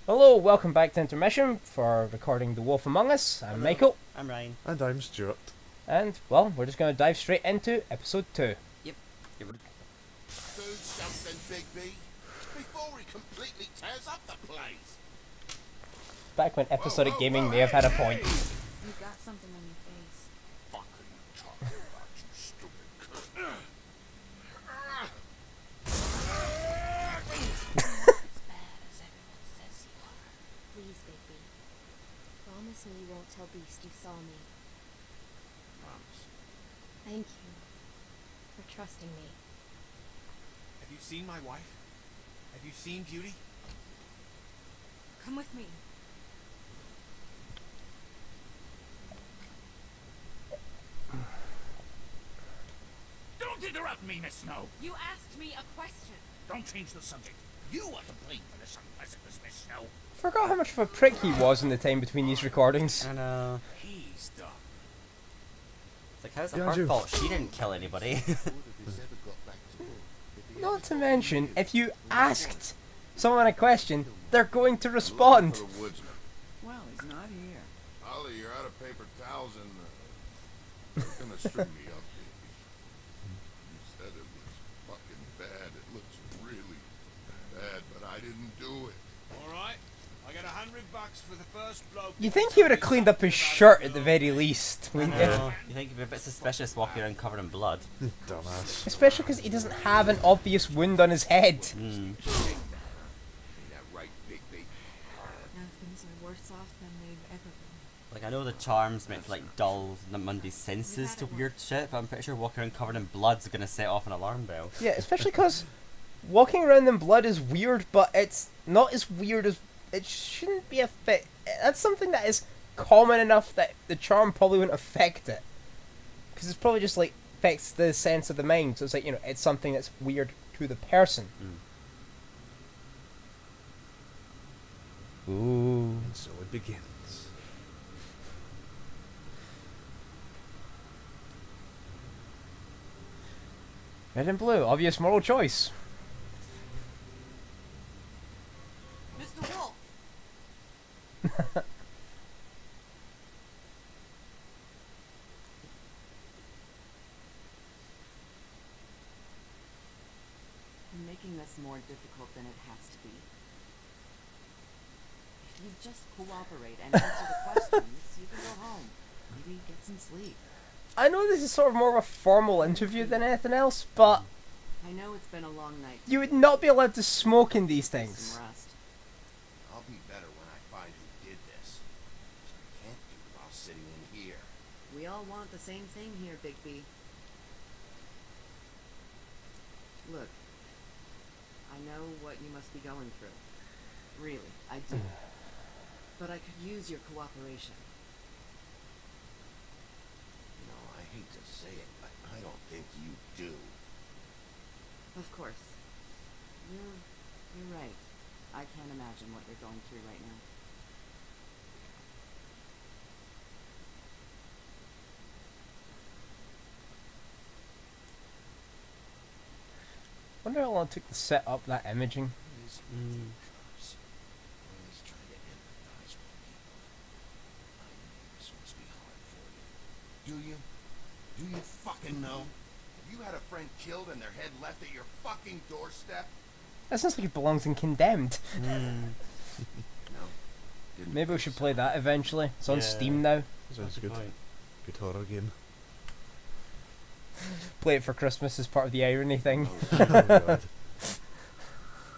Hello, welcome back to Intermission for recording The Wolf Among Us. I'm Michael. I'm Ryan. And I'm Stuart. And, well, we're just going to dive straight into episode 2. Yep. Do something, Big B, before he completely tears up the place. Back when episodic gaming may have had a point. You got something on your face. Fuck are you talking about, you stupid cunt? As bad as everyone says you are. Please, baby. Promise me you won't tell Beast you saw me. Promise. Thank you for trusting me. Have you seen my wife? Have you seen Beauty? Come with me. Don't interrupt me, Miss Snow! You asked me a question. Don't change the subject. You are to blame for this unpleasantness, Miss Snow. Forgot how much of a prick he was in the time between these recordings. I know. He's dumb. It's like, how's it Yeah, her Andrew. fault? She didn't kill anybody. Would have this ever got back to him if he Not to mention, if you asked someone a question, they're going to respond. for the woodsman? Well, he's not here. Ollie, you're out of paper towels and you're gonna string me up, baby. You said it was fucking bad. It looks really bad, but I didn't do it. Alright, I got $100 for the first bloke. You think he would have cleaned up his shirt at the very least, wouldn't you? You think you'd be a bit suspicious walking around covered in blood? Dumbass. Especially because he doesn't have an obvious wound on his head. Mm. Ain't that right, Big B? Now things are worse off than they've ever been. Like, I know the charm's meant to, like, dull Mundy's senses to weird shit, but I'm pretty sure walking around covered in blood's gonna set off an alarm bell. Yeah, especially because walking around in blood is weird, but it's not as weird as it shouldn't be that's something that is common enough that the charm probably wouldn't affect it. Because it's probably just like affects the sense of the mind. So it's like, you know, it's something that's weird to the person. Ooh. And so it begins. Red and blue, obvious moral choice. Mr. Wolf! You're making this more difficult than it has to be. If you just cooperate and answer the questions, you can go home. Maybe get some sleep. I know this is sort of more of a formal interview than anything else, but I know it's been a long night. you would not be allowed to smoke in these Get things. some rest. I'll be better when I find who did this. I can't do it while sitting in here. We all want the same thing here, Bigby. Look, I know what you must be going through. Really, I do. But I could use your cooperation. You know, I hate to say it, but I don't think you do. Of course. You're right. I can't imagine what you're going through right now. Wonder how long it took to set up that imaging. These Mm. cops always try to empathize with people. I know this must be hard for you. Do you? Do you fucking know? Have you had a friend killed and their head left at your fucking doorstep? That sounds like it belongs in Condemned. Mm. No. Didn't Maybe we think should so. play that eventually. It's on Yeah. Steam now. Sounds That's a good. point. Good horror game. Play it for Christmas as part of the irony thing. Oh god.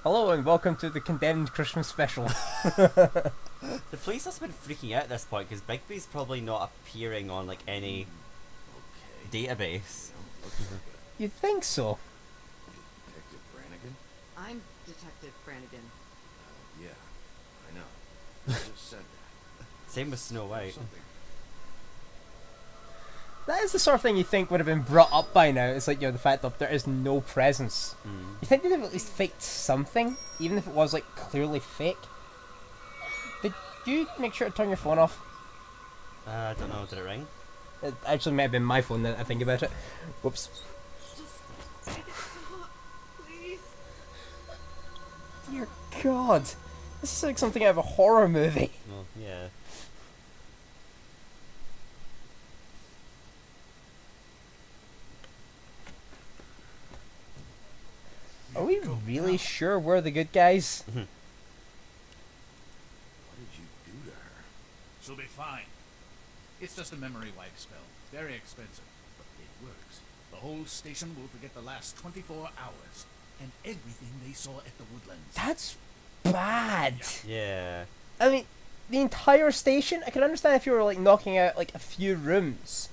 Hello and welcome to the Condemned Christmas special. The police must have been freaking out at this point, because Bigby's probably not appearing on, like, any Okay. database. Okay. You'd think so. Detective Brannigan? I'm Detective Brannigan. Yeah, I know. I just said that. Same with Snow White. Something. That is the sort of thing you think would have been brought up by now. It's like, you know, the fact that there is no presence. Mm. You think they'd have at least faked something, even if it was like clearly fake. Did you make sure to turn your phone off? I don't know, did it ring? It actually may have been my phone now that I think about it. Whoops. Just make it stop, please. Dear God. This is like something out of a horror movie. Well, yeah. Are we really sure we're the good guys? What did you do to her? She'll be fine. It's just a memory wipe spell. Very expensive, but it works. The whole station will forget the last 24 hours and everything they saw at the woodlands. That's bad. Yeah. I mean, the entire station, I can understand if you were like knocking out like a few rooms,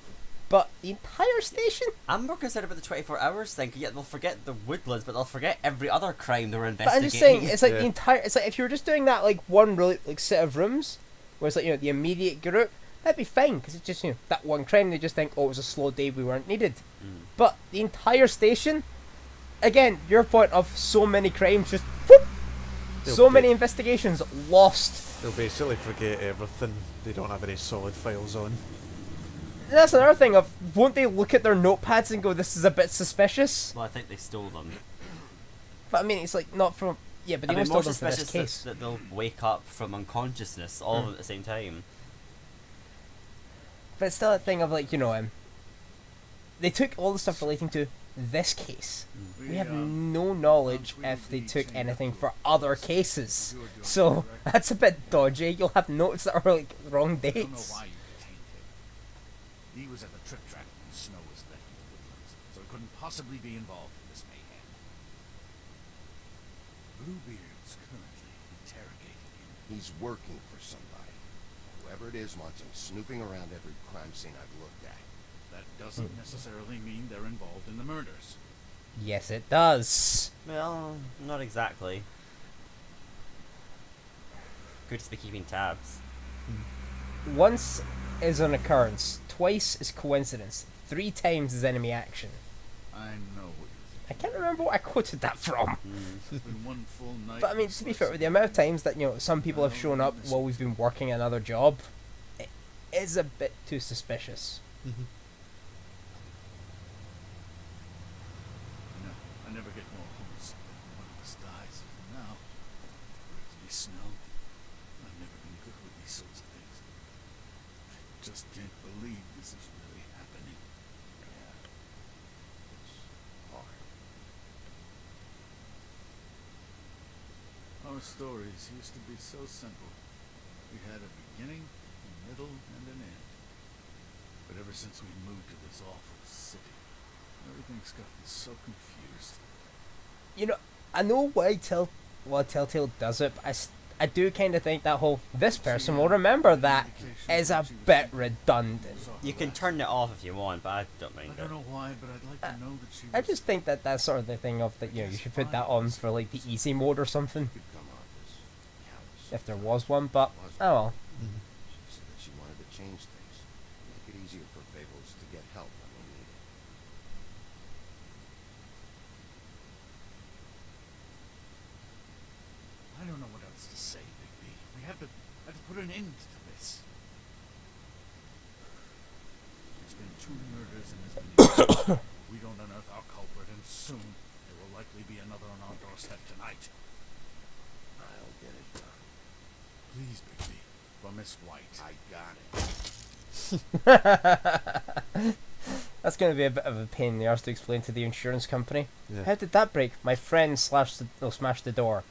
but the entire station? I'm more concerned about the 24 hours thing. Yeah, they'll forget the woodlands, but they'll forget every other crime they were But I'm investigating. just saying, it's like Yeah. the entire, it's like if you were just doing that like one really like set of rooms, where it's like, you know, the immediate group, that'd be fine, because it's just, you know, that one crime, they just think, oh, it was a slow day, we weren't needed. But the entire station, again, your point of so many crimes, just whoop, so They'll many be- investigations lost. They'll basically forget everything. They don't have any solid files on. And that's another thing of, won't they look at their notepads and go, this is a bit suspicious? Well, I think they stole them. But I mean, it's like, not from, yeah, but they I mean, only more stole them for this suspicious case. that they'll wake up from unconsciousness all of them at the same time. But it's still a thing of like, you know, they took all the stuff relating to this case. We have no knowledge if they took anything for other cases. So that's a bit dodgy. You'll have notes that are like wrong I don't know dates. why you detained him. He was at the trip track when Snow was left in the woodlands, so he couldn't possibly be involved in this mayhem. Bluebeard's currently interrogating him. He's working for somebody. Whoever it is wants him snooping around every crime scene I've looked at. That doesn't necessarily mean they're involved in the murders. Yes, it does. Well, not exactly. Could just be keeping tabs. Once is an occurrence, twice is coincidence, 3 times is enemy action. I know what you're I can't remember what I quoted that from. It's been one full night. But I mean, to be fair, with the amount of times that, you know, some people have shown up while we've been working another job, it is a bit too suspicious. No, I never get more homesick than when one of us dies. Now, for it to be Snow, I've never been good with these sorts of things. I just can't believe this is really happening. Yeah. It's hard. Our stories used to be so simple. We had a beginning, a middle, and an end. But ever since we moved to this awful city, everything's gotten so confused. You know, I know why Telltale does it, but I do kind of think that whole, this person will remember that, is a bit redundant. You can turn it off if you want, but I don't I mind don't it. know why, but I'd like to know that she was... I just think that that's sort of the thing of that, you know, you should put that on for like the easy mode or something, Could come off as callous. if there was one, but, oh well. She said that she wanted to change things, make it easier for Fables to get help when they need it. I don't know what else to say, Bigby. We have to put an end to this. There's been 2 murders in as many years. We don't unearth our culprit, and soon there will likely be another on our doorstep tonight. I'll get it done. Please, Bigby, for Miss White. I got it. That's going to be a bit of a pain in the arse to explain to the insurance company. Yeah. How did that break? My friend smashed the door.